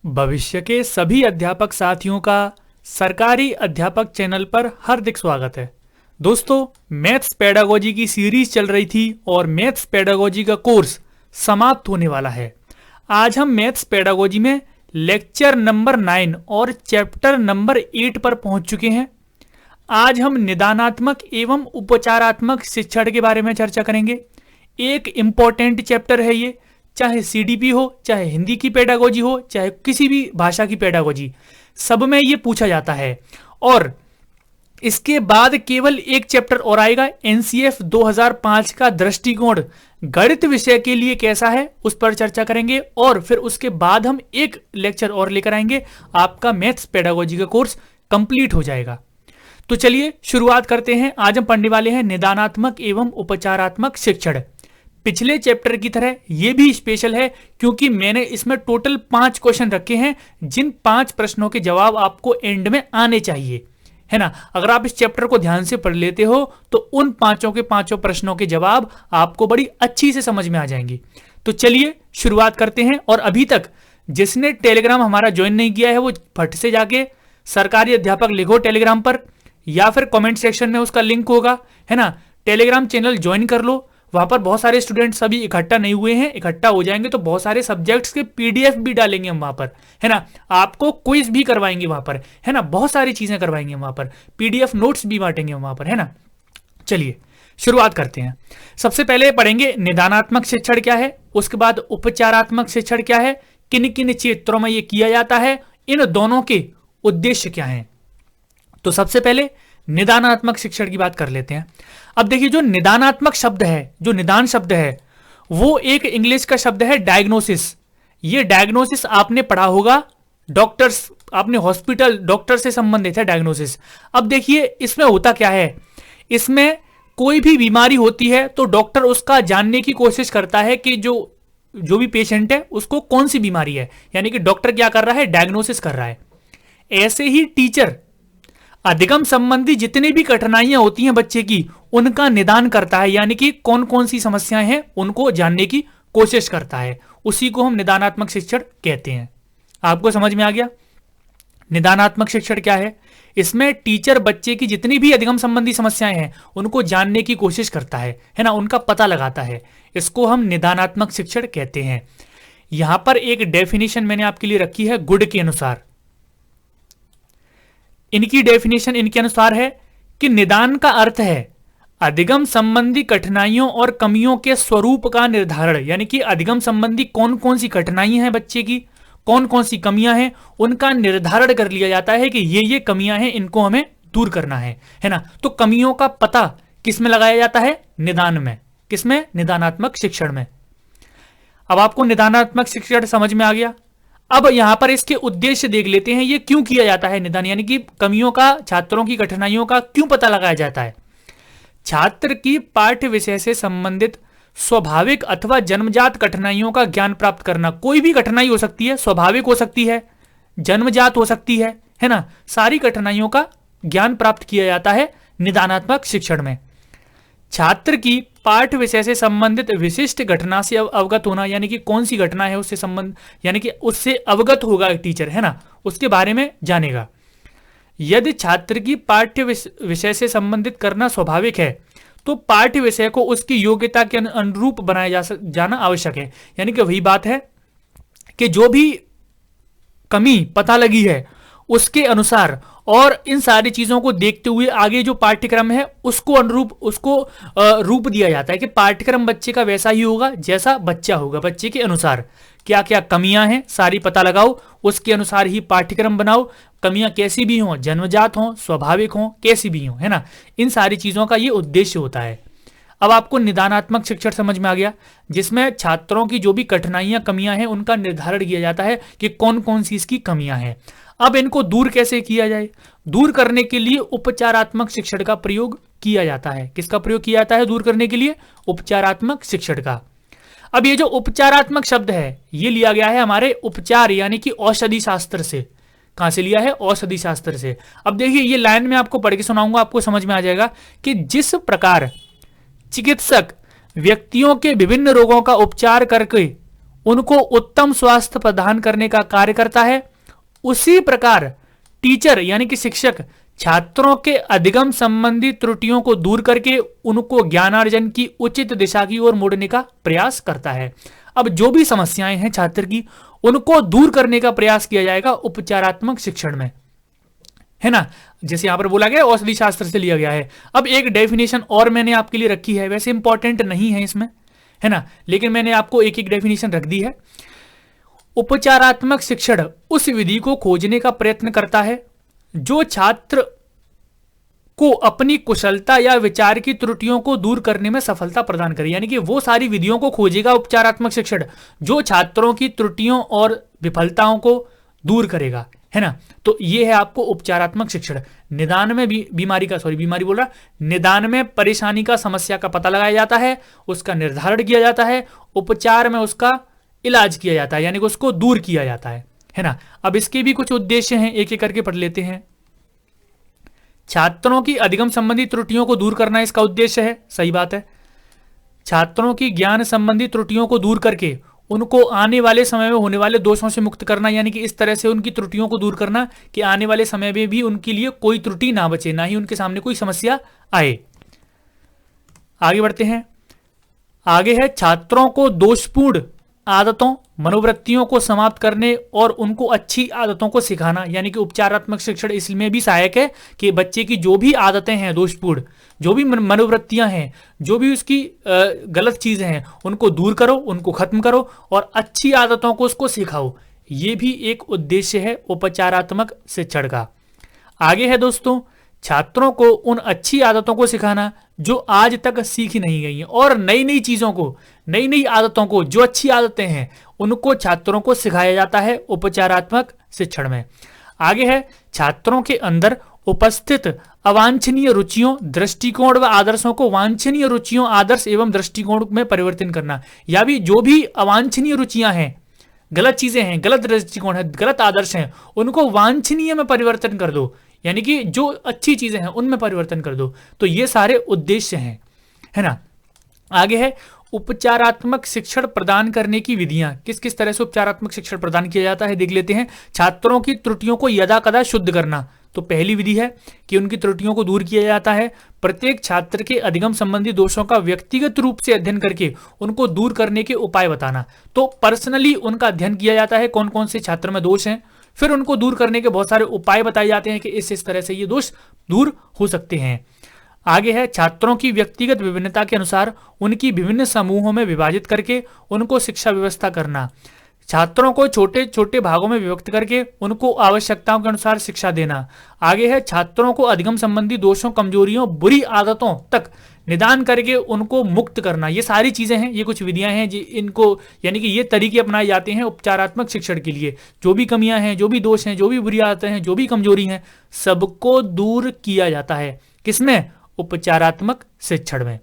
भविष्य के सभी अध्यापक साथियों का सरकारी अध्यापक चैनल पर हार्दिक स्वागत है। दोस्तों, मैथ्स पेडागोजी की सीरीज चल रही थी और मैथ्स पेडागोजी का कोर्स समाप्त होने वाला है। आज हम मैथ्स पेडागोजी में लेक्चर नंबर 9 और चैप्टर नंबर 8 पर पहुंच चुके हैं। आज हम निदानात्मक एवं उपचारात्मक शिक्षण के बारे में चर्चा करेंगे। एक इम्पोर्टेंट चैप्टर है ये, चाहे सीडीपी हो, चाहे हिंदी की पेडागोजी हो, चाहे किसी भी भाषा की पेडागोजी, सब में ये पूछा जाता है। और इसके बाद केवल एक चैप्टर और आएगा, एनसीएफ 2005 का दृष्टिकोण गणित विषय के लिए कैसा है, उस पर चर्चा करेंगे। और फिर उसके बाद हम एक लेक्चर और लेकर आएंगे, आपका मैथ्स पेडागोजी का कोर्स कंप्लीट हो जाएगा। तो चलिए शुरुआत करते हैं। आज हम पढ़ने वाले हैं निदानात्मक एवं उपचारात्मक शिक्षण। पिछले चैप्टर की तरह ये भी स्पेशल है क्योंकि मैंने इसमें टोटल 5 क्वेश्चन रखे हैं, जिन 5 प्रश्नों के जवाब आपको एंड में आने चाहिए, है ना। अगर आप इस चैप्टर को ध्यान से पढ़ लेते हो तो उन पांचों के पांचों प्रश्नों के जवाब आपको बड़ी अच्छी से समझ में आ जाएंगी। तो चलिए शुरुआत करते हैं। और अभी तक जिसने टेलीग्राम हमारा ज्वाइन नहीं किया है वो फट से जाके सरकारी अध्यापक लिखो टेलीग्राम पर, या फिर कमेंट सेक्शन में उसका लिंक होगा, है ना। टेलीग्राम चैनल ज्वाइन कर लो। वहां पर बहुत सारे स्टूडेंट्स अभी इकट्ठा नहीं हुए हैं, इकट्ठा हो जाएंगे तो बहुत सारे सब्जेक्ट्स के पीडीएफ भी डालेंगे हम वहां पर, है ना। आपको क्विज भी करवाएंगे वहां पर, है ना। बहुत सारी चीजें करवाएंगे वहां पर, पीडीएफ नोट्स भी बांटेंगे वहां पर, है ना। चलिए शुरुआत करते हैं। सबसे पहले पढ़ेंगे निदानात्मक शिक्षण क्या है, उसके बाद उपचारात्मक शिक्षण क्या है, किन किन क्षेत्रों में यह किया जाता है, इन दोनों के उद्देश्य क्या हैं। तो सबसे पहले निदानात्मक शिक्षण की बात कर लेते हैं। अब देखिए, जो निदानात्मक शब्द है, जो निदान शब्द है, वो एक इंग्लिश का शब्द है डायग्नोसिस। ये डायग्नोसिस आपने पढ़ा होगा, डॉक्टर्स, आपने हॉस्पिटल डॉक्टर से संबंधित है डायग्नोसिस। अब देखिए इसमें होता क्या है, इसमें कोई भी बीमारी होती है तो डॉक्टर उसका जानने की कोशिश करता है कि जो भी पेशेंट है उसको कौन सी बीमारी है, यानी कि डॉक्टर क्या कर रहा है, डायग्नोसिस कर रहा है। ऐसे ही टीचर अधिगम संबंधी जितनी भी कठिनाइयां होती हैं बच्चे की, उनका निदान करता है, यानी कि कौन कौन सी समस्याएं हैं उनको जानने की कोशिश करता है। उसी को हम निदानात्मक शिक्षण कहते हैं। आपको समझ में आ गया निदानात्मक शिक्षण क्या है। इसमें टीचर बच्चे की जितनी भी अधिगम संबंधी समस्याएं हैं उनको जानने की कोशिश करता है ना, उनका पता लगाता है। इसको हम निदानात्मक शिक्षण कहते हैं। यहां पर एक डेफिनेशन मैंने आपके लिए रखी है गुड के अनुसार। इनकी डेफिनेशन इनके अनुसार है कि निदान का अर्थ है अधिगम संबंधी कठिनाइयों और कमियों के स्वरूप का निर्धारण, यानी कि अधिगम संबंधी कौन कौन सी कठिनाइयां हैं बच्चे की, कौन कौन सी कमियां हैं, उनका निर्धारण कर लिया जाता है कि ये कमियां हैं, इनको हमें दूर करना है ना। तो कमियों का पता किस में लगाया जाता है, निदान में। किसमें, निदानात्मक शिक्षण में। अब आपको निदानात्मक शिक्षण समझ में आ गया। अब यहां पर इसके उद्देश्य देख लेते हैं, ये क्यों किया जाता है निदान, यानी कि कमियों का, छात्रों की कठिनाइयों का क्यों पता लगाया जाता है। छात्र की पाठ्य विषय से संबंधित स्वाभाविक अथवा जन्मजात कठिनाइयों का ज्ञान प्राप्त करना। कोई भी कठिनाई हो सकती है, स्वाभाविक हो सकती है, जन्मजात हो सकती है ना। सारी कठिनाइयों का ज्ञान प्राप्त किया जाता है निदानात्मक शिक्षण में। छात्र की पाठ्य विषय से संबंधित विशिष्ट घटना से अवगत होना, यानी कि कौन सी घटना है उससे संबंध, यानी कि उससे अवगत होगा टीचर, है ना, उसके बारे में जानेगा। यदि छात्र की पाठ्य विषय से संबंधित करना स्वाभाविक है तो पाठ्य विषय को उसकी योग्यता के अनुरूप बनाया जाना आवश्यक है। यानी कि वही बात है कि जो भी कमी पता लगी है उसके अनुसार और इन सारी चीजों को देखते हुए आगे जो पाठ्यक्रम है उसको अनुरूप, उसको रूप दिया जाता है कि पाठ्यक्रम बच्चे का वैसा ही होगा जैसा बच्चा होगा। बच्चे के अनुसार क्या क्या कमियां हैं सारी पता लगाओ, उसके अनुसार ही पाठ्यक्रम बनाओ। कमियां कैसी भी हों, जन्मजात हों, स्वाभाविक हों, कैसी भी हों, है ना। इन सारी चीजों का ये उद्देश्य होता है। अब आपको निदानात्मक शिक्षण समझ में आ गया, जिसमें छात्रों की जो भी कठिनाइयां, कमियां हैं, उनका निर्धारण किया जाता है कि कौन कौन सी इसकी कमियां हैं। अब इनको दूर कैसे किया जाए, दूर करने के लिए उपचारात्मक शिक्षण का प्रयोग किया जाता है। किसका प्रयोग किया जाता है दूर करने के लिए, उपचारात्मक शिक्षण का। अब ये जो उपचारात्मक शब्द है ये लिया गया है हमारे उपचार यानी कि औषधि शास्त्र से। कहां से लिया है, औषधि शास्त्र से। अब देखिए ये लाइन में आपको पढ़ के सुनाऊंगा, आपको समझ में आ जाएगा कि जिस प्रकार चिकित्सक व्यक्तियों के विभिन्न रोगों का उपचार करके उनको उत्तम स्वास्थ्य प्रदान करने का कार्य करता है, उसी प्रकार टीचर यानी कि शिक्षक छात्रों के अधिगम संबंधी त्रुटियों को दूर करके उनको ज्ञानार्जन की उचित दिशा की ओर मोड़ने का प्रयास करता है। अब जो भी समस्याएं हैं छात्र की, उनको दूर करने का प्रयास किया जाएगा उपचारात्मक शिक्षण में, है ना। जैसे यहां पर बोला गया औषधि शास्त्र से लिया गया है। अब एक डेफिनेशन और मैंने आपके लिए रखी है, वैसे इंपॉर्टेंट नहीं है इसमें, है ना, लेकिन मैंने आपको एक एक डेफिनेशन रख दी है। उपचारात्मक शिक्षण उस विधि को खोजने का प्रयत्न करता है जो छात्र को अपनी कुशलता या विचार की त्रुटियों को दूर करने में सफलता प्रदान करे। यानी कि वो सारी विधियों को खोजेगा उपचारात्मक शिक्षण जो छात्रों की त्रुटियों और विफलताओं को दूर करेगा, है ना। तो ये है आपको उपचारात्मक शिक्षण। निदान में निदान में परेशानी का, समस्या का पता लगाया जाता है, उसका निर्धारण किया जाता है, उपचार में उसका इलाज किया जाता है, यानी कि उसको दूर किया जाता है ना। अब इसके भी कुछ उद्देश्य हैं, एक एक करके पढ़ लेते हैं। छात्रों की अधिगम संबंधी त्रुटियों को दूर करना इसका उद्देश्य है, सही बात है। छात्रों की ज्ञान संबंधी त्रुटियों को दूर करके उनको आने वाले समय में होने वाले दोषों से मुक्त करना, यानी कि इस तरह से उनकी त्रुटियों को दूर करना कि आने वाले समय में भी उनके लिए कोई त्रुटि ना बचे, ना ही उनके सामने कोई समस्या आए। आगे बढ़ते हैं। आगे है छात्रों को दोषपूर्ण आदतों, मनोवृत्तियों को समाप्त करने और उनको अच्छी आदतों को सिखाना, यानी कि उपचारात्मक शिक्षण इसमें भी सहायक है कि बच्चे की जो भी आदतें हैं दोषपूर्ण, जो भी मनोवृत्तियां हैं, जो भी उसकी गलत चीजें हैं, उनको दूर करो, उनको खत्म करो और अच्छी आदतों को उसको सिखाओ। ये भी एक उद्देश्य है उपचारात्मक शिक्षण का। आगे है दोस्तों, छात्रों को उन अच्छी आदतों को सिखाना जो आज तक सीखी नहीं गई हैं और नई नई चीजों को, नई नई आदतों को, जो अच्छी आदतें हैं उनको छात्रों को सिखाया जाता है उपचारात्मक शिक्षण में। आगे है छात्रों के अंदर उपस्थित अवांछनीय रुचियों, दृष्टिकोण व आदर्शों को वांछनीय रुचियों, आदर्श एवं दृष्टिकोण में परिवर्तन करना, या भी जो भी अवांछनीय रुचियां हैं, गलत चीजें हैं, गलत दृष्टिकोण है, गलत आदर्श हैं, उनको वांछनीय में परिवर्तन कर दो, यानी कि जो अच्छी चीजें हैं उनमें परिवर्तन कर दो। तो ये सारे उद्देश्य हैं, है ना। आगे है उपचारात्मक शिक्षण प्रदान करने की विधियां। किस किस तरह से उपचारात्मक शिक्षण प्रदान किया जाता है देख लेते हैं। छात्रों की त्रुटियों को यदा कदा शुद्ध करना, तो पहली विधि है कि उनकी त्रुटियों को दूर किया जाता है। प्रत्येक छात्र के अधिगम संबंधी दोषों का व्यक्तिगत रूप से अध्ययन करके उनको दूर करने के उपाय बताना। तो पर्सनली उनका अध्ययन किया जाता है, कौन कौन से छात्र में दोष हैं, फिर उनको दूर करने के बहुत सारे उपाय बताए जाते हैं कि इस तरह से ये दोष दूर हो सकते हैं। आगे है छात्रों की व्यक्तिगत विभिन्नता के अनुसार उनकी विभिन्न समूहों में विभाजित करके उनको शिक्षा व्यवस्था करना। छात्रों को छोटे छोटे भागों में विभक्त करके उनको आवश्यकताओं के अनुसार शिक्षा देना। आगे है छात्रों को अधिगम संबंधी दोषों, कमजोरियों, बुरी आदतों तक निदान करके उनको मुक्त करना। ये सारी चीजें हैं, ये कुछ विधियां हैं जी, इनको यानी कि ये तरीके अपनाए जाते हैं उपचारात्मक शिक्षण के लिए। जो भी कमियां हैं, जो भी दोष हैं, जो भी बुरी आदतें हैं, जो भी कमजोरी हैं, सबको दूर किया जाता है। किसमें? उपचारात्मक शिक्षण में।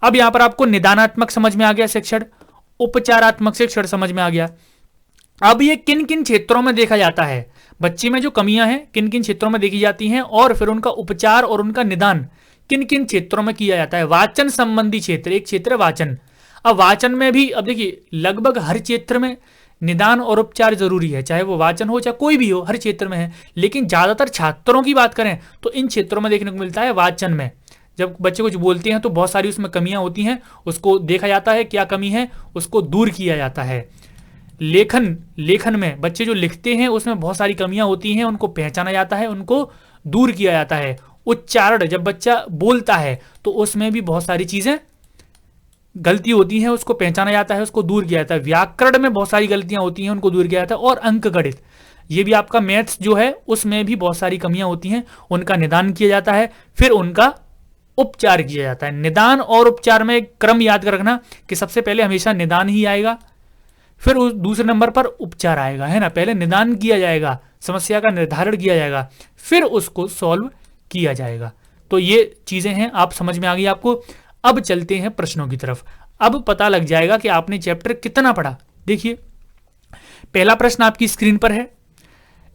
अब यहां पर आपको निदानात्मक समझ में आ गया शिक्षण, उपचारात्मक शिक्षण समझ में आ गया। अब ये किन किन क्षेत्रों में देखा जाता है, बच्चे में जो कमियां हैं किन किन क्षेत्रों में देखी जाती हैं, और फिर उनका उपचार और उनका निदान किन किन क्षेत्रों में किया जाता है। वाचन संबंधी क्षेत्र, एक क्षेत्र है वाचन। अब वाचन में भी, अब देखिए लगभग हर क्षेत्र में निदान और उपचार जरूरी है, चाहे वो वाचन हो चाहे कोई भी हो, हर क्षेत्र में है। लेकिन ज्यादातर छात्रों की बात करें तो इन क्षेत्रों में देखने को मिलता है वाचन में। जब बच्चे कुछ बोलते हैं तो बहुत सारी उसमें कमियां होती हैं, उसको देखा जाता है क्या कमी है, उसको दूर किया जाता है। लेखन में बच्चे जो लिखते हैं उसमें बहुत सारी कमियां होती हैं, उनको पहचाना जाता है, उनको दूर किया जाता है। उच्चारण, जब बच्चा बोलता है तो उसमें भी बहुत सारी चीजें गलती होती हैं, उसको पहचाना जाता है, उसको दूर किया जाता है। व्याकरण में बहुत सारी गलतियां होती हैं, उनको दूर किया जाता है। और अंकगणित, ये भी आपका मैथ्स जो है उसमें भी बहुत सारी कमियां होती हैं, उनका निदान किया जाता है, फिर उनका उपचार किया जाता है। निदान और उपचार में एक क्रम याद कर रखना कि सबसे पहले हमेशा निदान ही आएगा, फिर उस दूसरे नंबर पर उपचार आएगा, है ना। पहले निदान किया जाएगा, समस्या का निर्धारण किया जाएगा, फिर उसको सॉल्व किया जाएगा। तो ये चीजें हैं, आप समझ में आ गई आपको। अब चलते हैं प्रश्नों की तरफ। अब पता लग जाएगा कि आपने चैप्टर कितना पढ़ा। देखिए पहला प्रश्न आपकी स्क्रीन पर है,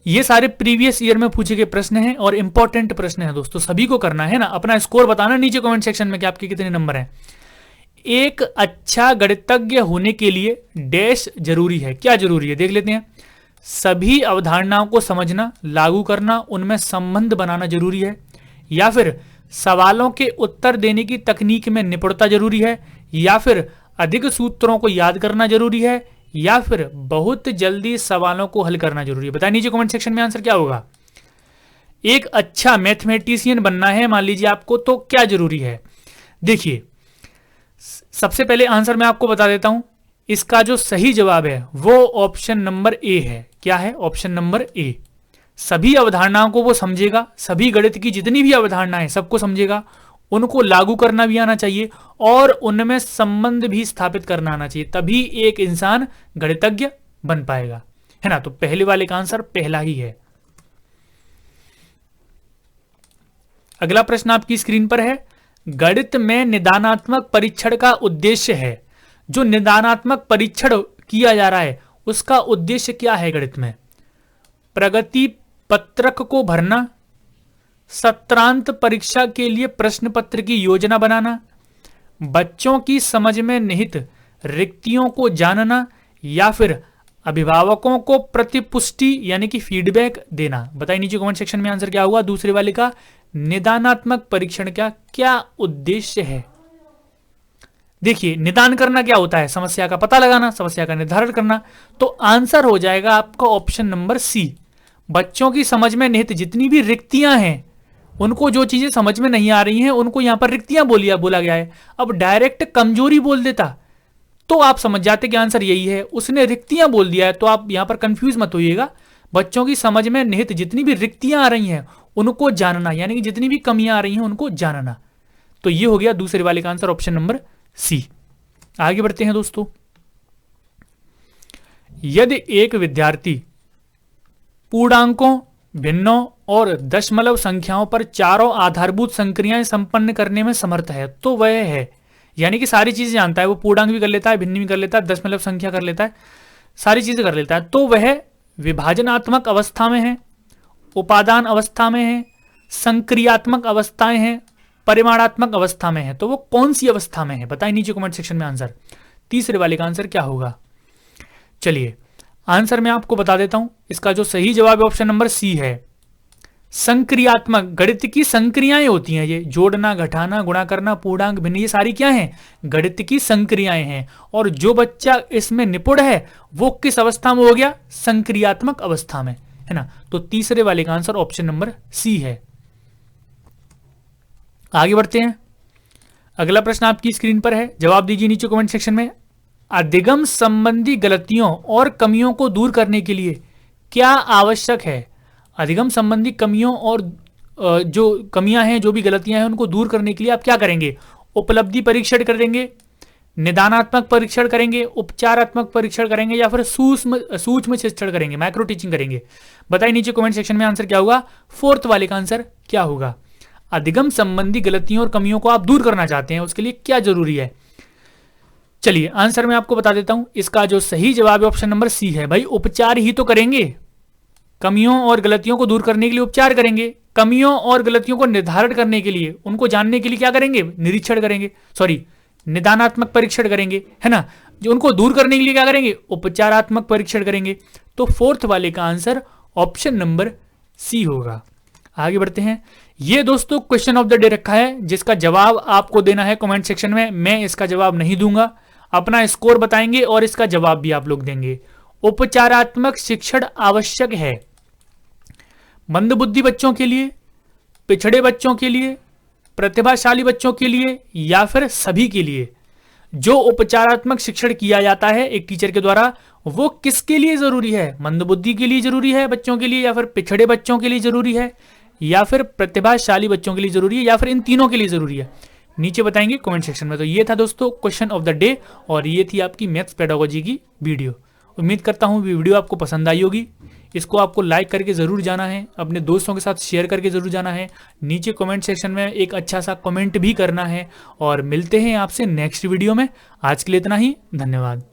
ये सारे प्रीवियस ईयर में पूछे गए प्रश्न हैं और इंपॉर्टेंट प्रश्न हैं दोस्तों, सभी को करना है ना। अपना स्कोर बताना नीचे कमेंट सेक्शन में कि आपके कितने नंबर हैं। एक अच्छा गणितज्ञ होने के लिए डैश जरूरी है। क्या जरूरी है देख लेते हैं। सभी अवधारणाओं को समझना, लागू करना, उनमें संबंध बनाना जरूरी है, या फिर सवालों के उत्तर देने की तकनीक में निपुणता जरूरी है, या फिर अधिक सूत्रों को याद करना जरूरी है, या फिर बहुत जल्दी सवालों को हल करना जरूरी है। बताइए नीचे कमेंट सेक्शन में आंसर क्या होगा। एक अच्छा मैथमेटिशियन बनना है मान लीजिए आपको, तो क्या जरूरी है। देखिए सबसे पहले आंसर मैं आपको बता देता हूं। इसका जो सही जवाब है वो ऑप्शन नंबर ए है। क्या है? Option number A. सभी अवधारणाओं को वो समझेगा, सभी गणित की जितनी भी अवधारणाएं सबको समझेगा, उनको लागू करना भी आना चाहिए और उनमें संबंध भी स्थापित करना आना चाहिए, तभी एक इंसान गणितज्ञ बन पाएगा, है ना। तो पहले वाले का आंसर पहला ही है। अगला प्रश्न आपकी स्क्रीन पर है। गणित में निदानात्मक परीक्षण का उद्देश्य है। जो निदानात्मक परीक्षण किया जा रहा है उसका उद्देश्य क्या है गणित में? प्रगति पत्रक को भरना, सत्रांत परीक्षा के लिए प्रश्न पत्र की योजना बनाना, बच्चों की समझ में निहित रिक्तियों को जानना, या फिर अभिभावकों को प्रतिपुष्टि यानी कि फीडबैक देना। बताइए नीचे कमेंट सेक्शन में आंसर क्या हुआ दूसरे वाले का। निदानात्मक परीक्षण का क्या उद्देश्य है? देखिए निदान करना क्या होता है? समस्या का पता लगाना, समस्या का निर्धारण करना। तो आंसर हो जाएगा आपका ऑप्शन नंबर सी। बच्चों की समझ में निहित जितनी भी रिक्तियां हैं, उनको जो चीजें समझ में नहीं आ रही हैं उनको यहां पर रिक्तियां बोला गया है। अब डायरेक्ट कमजोरी बोल देता तो आप समझ जाते कि आंसर यही है। उसने रिक्तियां बोल दिया है तो आप यहां पर कंफ्यूज मत होइएगा। बच्चों की समझ में निहित जितनी भी रिक्तियां आ रही हैं उनको जानना, यानी कि जितनी भी कमियां आ रही हैं उनको जानना। तो ये हो गया दूसरे वाले का आंसर ऑप्शन नंबर सी। आगे बढ़ते हैं दोस्तों। यदि एक विद्यार्थी पूर्णांकों, भिन्नों और दशमलव संख्याओं पर चारों आधारभूत संक्रियाएं संपन्न करने में समर्थ है तो वह है, यानी कि सारी चीजें जानता है, वो पूर्णांक भी कर लेता है, भिन्न भी कर लेता है, दशमलव संख्या कर लेता है, सारी चीजें कर लेता है, तो वह विभाजनात्मक अवस्था में है, उपादान अवस्था में है, संक्रियात्मक अवस्थाएं हैं, परिमाणात्मक अवस्था में है। तो वो कौन सी अवस्था में है? बताइए नीचे कमेंट सेक्शन में आंसर। तीसरे वाले का आंसर क्या होगा? चलिए आंसर मैं आपको बता देता हूं। इसका जो सही जवाब है ऑप्शन नंबर सी है। संक्रियात्मक, गणित की संक्रियाएं होती हैं, ये जोड़ना, घटाना, गुणा करना, पूर्णांक, भिन्न, ये सारी क्या हैं? गणित की संक्रियाएं हैं। और जो बच्चा इसमें निपुण है वो किस अवस्था में हो गया? संक्रियात्मक अवस्था में, है ना। तो तीसरे वाले का आंसर ऑप्शन नंबर सी है। आगे बढ़ते हैं। अगला प्रश्न आपकी स्क्रीन पर है, जवाब दीजिए नीचे कमेंट सेक्शन में। अधिगम संबंधी गलतियों और कमियों को दूर करने के लिए क्या आवश्यक है? अधिगम संबंधी कमियों और जो कमियां हैं, जो भी गलतियां हैं, उनको दूर करने के लिए आप क्या करेंगे? उपलब्धि परीक्षण कर देंगे, निदानात्मक परीक्षण करेंगे, उपचारात्मक परीक्षण करेंगे, या फिर सूक्ष्म शिक्षण करेंगे, माइक्रो टीचिंग करेंगे। बताइए नीचे कमेंट सेक्शन में आंसर क्या होगा। फोर्थ वाले का आंसर क्या होगा? अधिगम संबंधी गलतियों और कमियों को आप दूर करना चाहते हैं, उसके लिए क्या जरूरी है? चलिए आंसर मैं आपको बता देता हूं। इसका जो सही जवाब है ऑप्शन नंबर सी है। भाई उपचार ही तो करेंगे, कमियों और गलतियों को दूर करने के लिए उपचार करेंगे, कमियों और गलतियों को निर्धारण करने के लिए, उनको जानने के लिए क्या करेंगे? निरीक्षण करेंगे, सॉरी निदानात्मक परीक्षण करेंगे, है ना। जो उनको दूर करने के लिए क्या करेंगे? उपचारात्मक परीक्षण करेंगे। तो फोर्थ वाले का आंसर ऑप्शन नंबर सी होगा। आगे बढ़ते हैं। ये दोस्तों क्वेश्चन ऑफ द डे रखा है, जिसका जवाब आपको देना है कमेंट सेक्शन में। मैं इसका जवाब नहीं दूंगा, अपना स्कोर बताएंगे और इसका जवाब भी आप लोग देंगे। उपचारात्मक शिक्षण आवश्यक है मंदबुद्धि बच्चों के लिए, पिछड़े बच्चों के लिए, प्रतिभाशाली बच्चों के लिए, या फिर सभी के लिए? जो उपचारात्मक शिक्षण किया जाता है एक टीचर के द्वारा, वो किसके लिए जरूरी है? मंदबुद्धि के लिए जरूरी है बच्चों के लिए, या फिर पिछड़े बच्चों के लिए जरूरी है, या फिर प्रतिभाशाली बच्चों के लिए जरूरी है, या फिर इन तीनों के लिए जरूरी है? नीचे बताएंगे कमेंट सेक्शन में। तो ये था दोस्तों क्वेश्चन ऑफ द डे, और ये थी आपकी मैथ्स पेडागोजी की वीडियो। उम्मीद करता हूँ वीडियो आपको पसंद आई होगी। इसको आपको लाइक करके ज़रूर जाना है, अपने दोस्तों के साथ शेयर करके ज़रूर जाना है, नीचे कमेंट सेक्शन में एक अच्छा सा कमेंट भी करना है। और मिलते हैं आपसे नेक्स्ट वीडियो में। आज के लिए इतना ही, धन्यवाद।